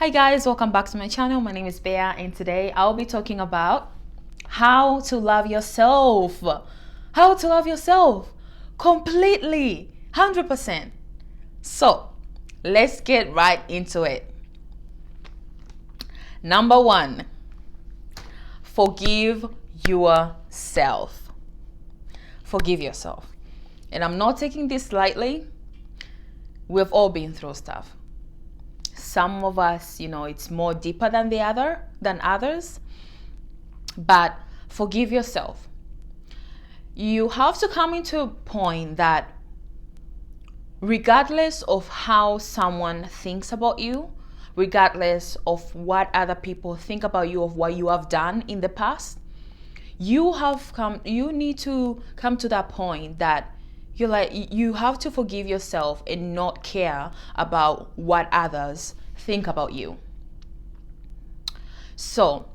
Hi guys, welcome back to my channel. My name is Bea and today I'll be talking about how to love yourself. How to love yourself completely, 100%. So, let's get right into it. Number 1, forgive yourself. Forgive yourself. And I'm not taking this lightly. We've all been through stuff. Some of us, it's more deeper than others. But forgive yourself. You have to come into a point that regardless of how someone thinks about you, regardless of what other people think about you, of what you have done in the past, you need to come to that point that you have to forgive yourself and not care about what others think about you. So,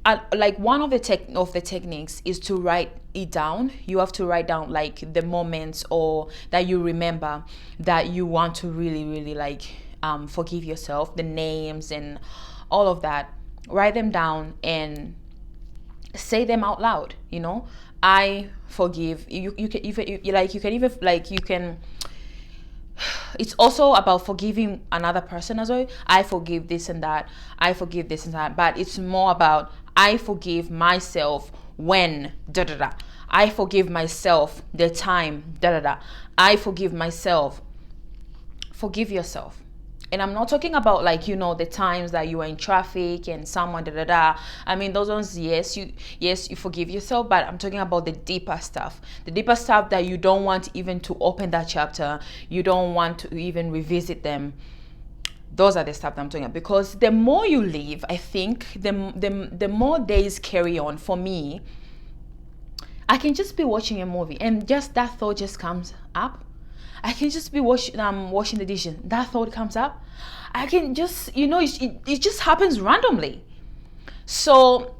one of the techniques is to write it down. You have to write down like the moments or that you remember that you want to really forgive yourself, the names and all of that. Write them down and say them out loud. I forgive you. It's also about forgiving another person as well. I forgive this and that. I forgive this and that. But it's more about I forgive myself when da da da. I forgive myself the time da da da. I forgive myself. Forgive yourself. And I'm not talking about the times that you are in traffic and someone da da da. I mean, those ones, yes, you forgive yourself, but I'm talking about the deeper stuff. The deeper stuff that you don't want even to open that chapter. You don't want to even revisit them. Those are the stuff that I'm talking about. Because the more you live, I think, the more days carry on. For me, I can just be watching a movie and just that thought just comes up. I can just be washing the dishes. That thought comes up. I can just, it just happens randomly. So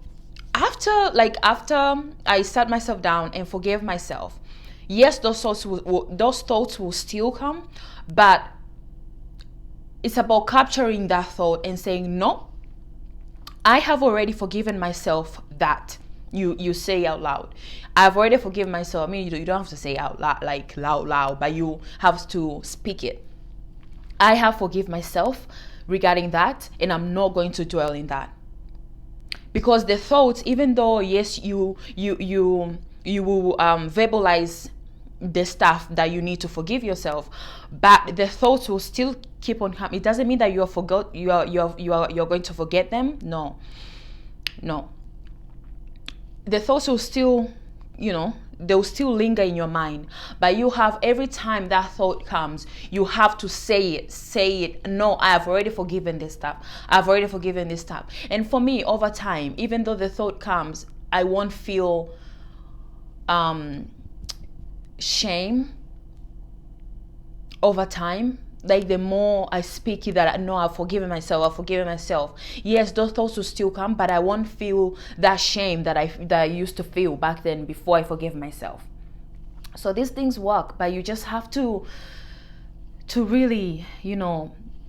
after I sat myself down and forgave myself, yes, those thoughts will still come, but it's about capturing that thought and saying, no, I have already forgiven myself that. You say out loud, I've already forgiven myself. I mean, you don't have to say out loud, but you have to speak it. I have forgiven myself regarding that, and I'm not going to dwell in that. Because the thoughts, even though yes, you will verbalize the stuff that you need to forgive yourself, but the thoughts will still keep on coming. It doesn't mean that you're going to forget them. No. The thoughts will still, they'll still linger in your mind. But you have, every time that thought comes, you have to say it. No, I have already forgiven this stuff. I've already forgiven this stuff. And for me, over time, even though the thought comes, I won't feel shame over time. Like the more I speak it, that I know I've forgiven myself. Yes, those thoughts will still come, but I won't feel that shame that I used to feel back then before I forgave myself. So these things work, but you just have to really,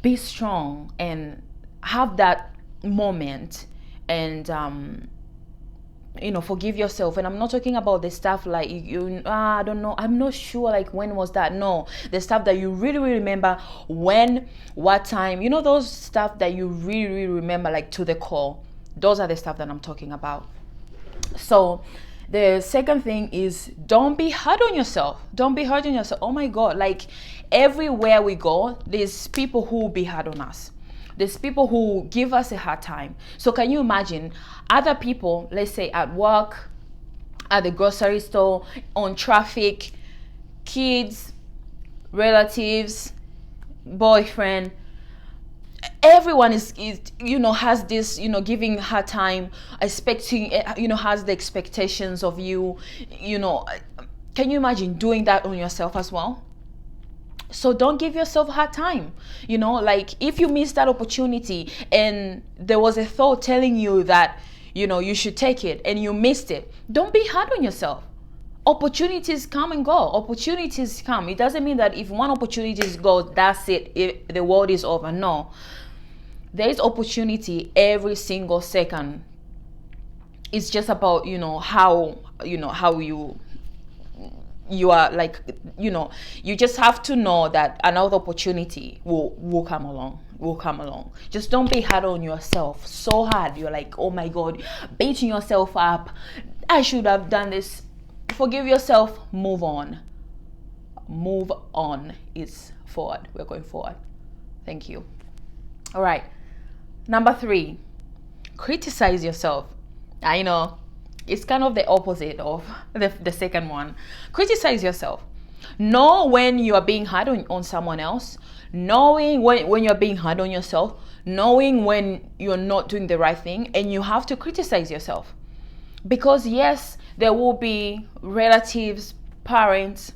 be strong and have that moment and forgive yourself. And I'm not talking about the stuff like I don't know, I'm not sure when was that. No, the stuff that you really remember, when, what time, those stuff that you really remember to the core. Those are the stuff that I'm talking about. So the second thing is, don't be hard on yourself. Oh my God, everywhere we go, there's people who will be hard on us. There's people who give us a hard time. So can you imagine other people, let's say at work, at the grocery store, on traffic, kids, relatives, boyfriend, everyone is has this, giving hard time, expecting, has the expectations of you, can you imagine doing that on yourself as well? So don't give yourself a hard time. If you miss that opportunity and there was a thought telling you that, you should take it and you missed it, don't be hard on yourself. Opportunities come and go. Opportunities come. It doesn't mean that if one opportunity goes, that's it, the world is over. No, there is opportunity every single second. It's just about, how you are, like, you just have to know that another opportunity will come along. Just don't be hard on yourself so hard. You're like, oh my God, beating yourself up. I should have done this. Forgive yourself. Move on. It's forward. We're going forward. Thank you. All right. Number 3, criticize yourself. I know it's kind of the opposite of the second one. Criticize yourself. Know when you are being hard on someone else, knowing when you're being hard on yourself, knowing when you're not doing the right thing, and you have to criticize yourself. Because yes, there will be relatives, parents,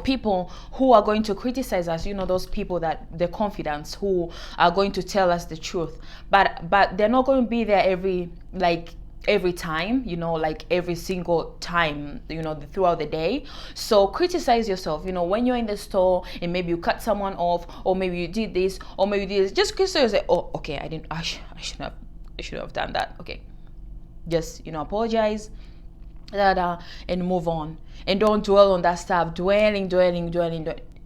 people who are going to criticize us, those people that the confidants who are going to tell us the truth, but they're not going to be there every time, like every single time, throughout the day. So criticize yourself, when you're in the store and maybe you cut someone off, or maybe you did this, or maybe you did this. Just criticize yourself. Oh, okay, I should have done that. Okay, just apologize, and move on, and don't dwell on that stuff. Dwelling.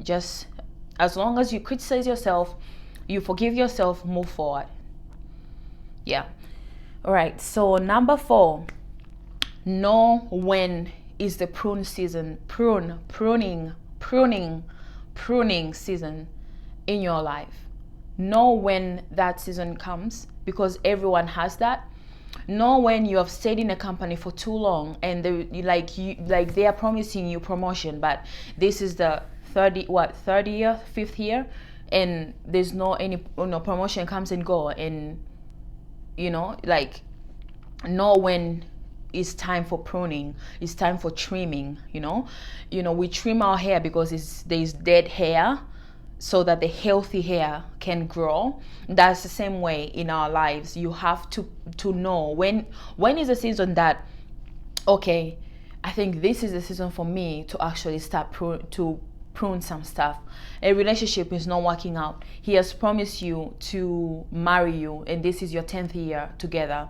Just as long as you criticize yourself, you forgive yourself, move forward. Yeah. All right, so number 4, know when is the prune season, pruning season in your life. Know when that season comes, because everyone has that. Know when you have stayed in a company for too long and they are promising you promotion, but this is the third year, 5th year, and there's no promotion comes and go, and know when it's time for pruning, it's time for trimming. We trim our hair because there's dead hair, so that the healthy hair can grow. That's the same way in our lives. You have to know when is the season that, okay, I think this is the season for me to actually start to prune some stuff. A relationship is not working out. He has promised you to marry you, and this is your 10th year together.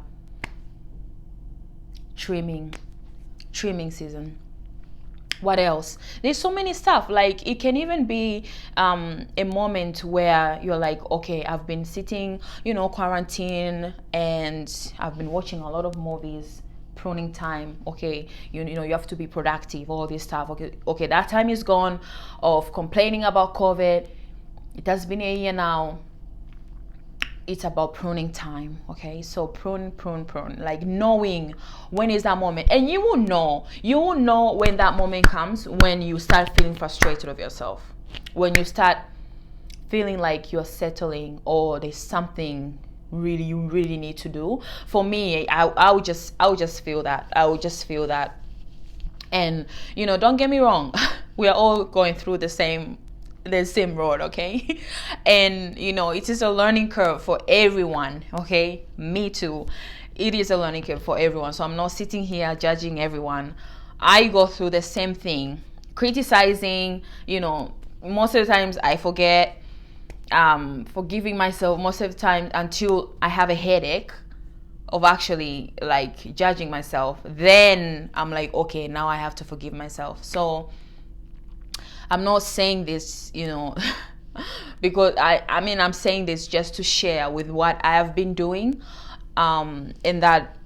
Trimming season. What else? There's so many stuff. Like, it can even be a moment where you're like, okay, I've been sitting, quarantine, and I've been watching a lot of movies. Pruning time. Okay, you have to be productive, all this stuff. Okay, that time is gone of complaining about COVID. It has been a year now. It's about pruning time. Okay, so prune, like knowing when is that moment. And you will know when that moment comes, when you start feeling frustrated of yourself, when you start feeling like you're settling, or there's something you really need to do. For me, I would just feel that. And don't get me wrong, we are all going through the same road, okay? And it is a learning curve for everyone, okay? Me too. It is a learning curve for everyone. So I'm not sitting here judging everyone. I go through the same thing, criticizing. Most of the times I forget, forgiving myself most of the time, until I have a headache of actually like judging myself. Then I'm like, okay, now I have to forgive myself. So I'm not saying this, because I'm saying this just to share with what I have been doing, and that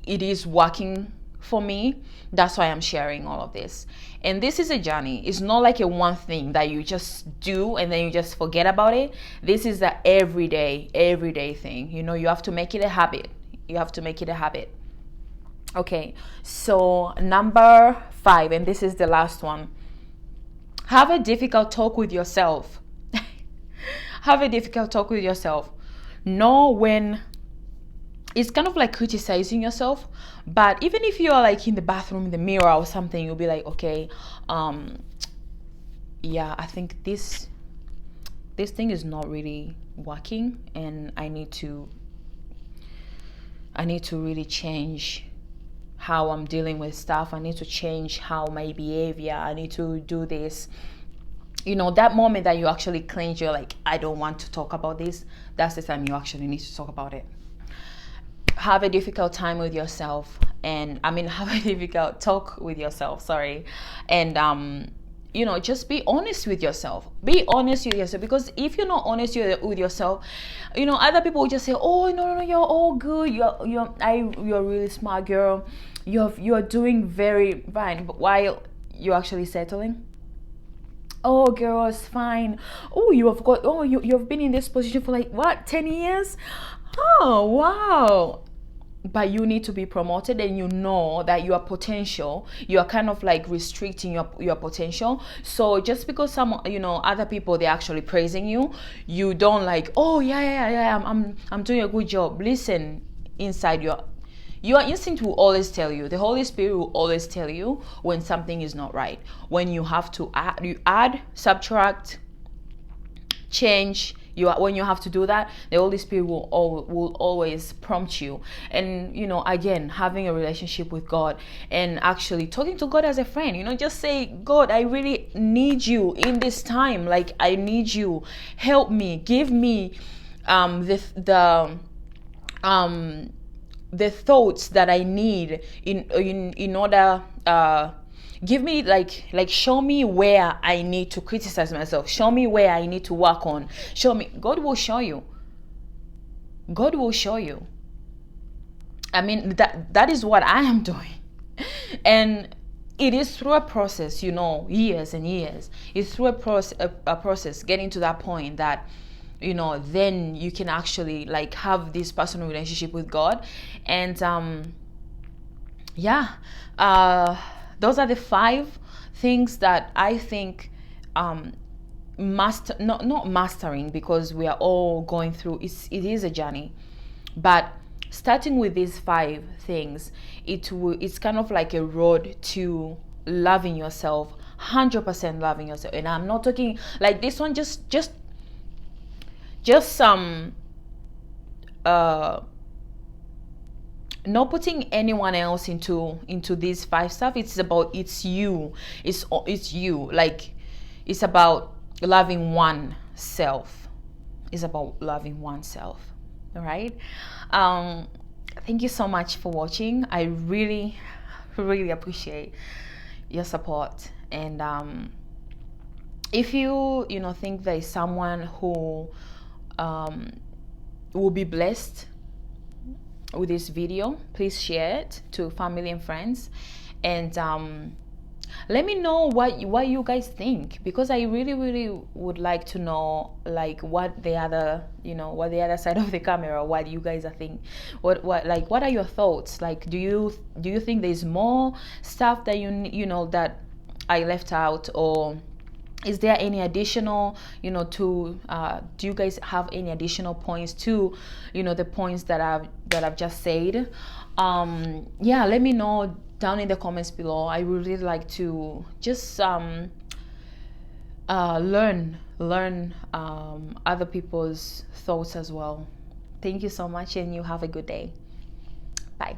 it is working for me. That's why I'm sharing all of this. And this is a journey. It's not like a one thing that you just do and then you just forget about it. This is the everyday thing. You have to make it a habit. Okay, so number 5, and this is the last one. Have a difficult talk with yourself. Know when it's kind of like criticizing yourself, but even if you're like in the bathroom, in the mirror or something, you'll be like, okay, yeah, I think this thing is not really working, and I need to really change how I'm dealing with stuff. I need to change how my behavior. I need to do this. That moment that you actually clench, you're like, I don't want to talk about this. That's the time you actually need to talk about it. Have a difficult time with yourself, and have a difficult talk with yourself, sorry. And just be honest with yourself. Be honest with yourself, because if you're not honest with yourself, other people will just say, oh, no, you're all good, you're a really smart girl, you're doing very fine, but while you're actually settling. Oh, girl, it's fine. Oh, you've been in this position for like what, 10 years? Oh, wow. But you need to be promoted, and that your potential, you are kind of like restricting your potential. So just because other people, they're actually praising you, you don't like, oh yeah, I'm doing a good job. Listen, inside your instinct will always tell you, the Holy Spirit will always tell you when something is not right, when you have to add, subtract, change. When you have to do that, the Holy Spirit will always prompt you. And again, having a relationship with God and actually talking to God as a friend, just say, God, I really need you in this time. Like, I need you. Help me. Give me the thoughts that I need in order. Give me like show me where I need to criticize myself. Show me where I need to work on. Show me. God will show you. God will show you. That is what I am doing. And it is through a process, years and years. It's through a process getting to that point that then you can actually like have this personal relationship with God. And those are the 5 things that I think not mastering, because we are all going through it is a journey, but starting with these 5 things, it's kind of like a road to loving yourself, 100% loving yourself. And I'm not talking like this one, just not putting anyone else into these 5 stuff. It's you. It's you. Like, it's about loving oneself. It's about loving oneself. All right. Thank you so much for watching. I really, really appreciate your support. And if you think there is someone who will be blessed with this video, please share it to family and friends. And let me know what you guys think, because I really, really would like to know like what the other side of the camera, what you guys are thinking. What are your thoughts? Like, do you think there's more stuff that that I left out, or is there any additional do you guys have any additional points to the points that I've just said? Let me know down in the comments below. I would really like to just learn other people's thoughts as well. Thank you so much, and you have a good day. Bye.